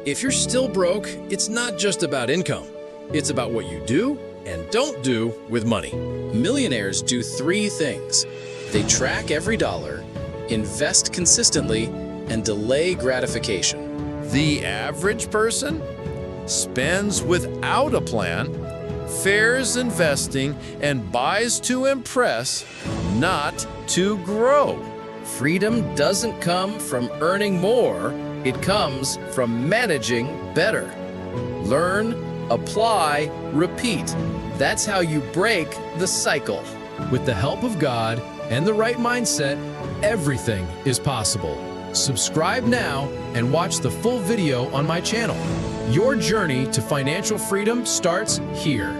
If you're still broke, it's not just about income. It's about what you do and don't do with money. Millionaires do three things. They track every dollar, invest consistently, and delay gratification. The average person spends without a plan, fares investing, and buys to impress, not to grow. Freedom doesn't come from earning more, it comes from managing better. Learn, apply, repeat. That's how you break the cycle. With the help of God and the right mindset, everything is possible. Subscribe now and watch the full video on my channel. Your journey to financial freedom starts here.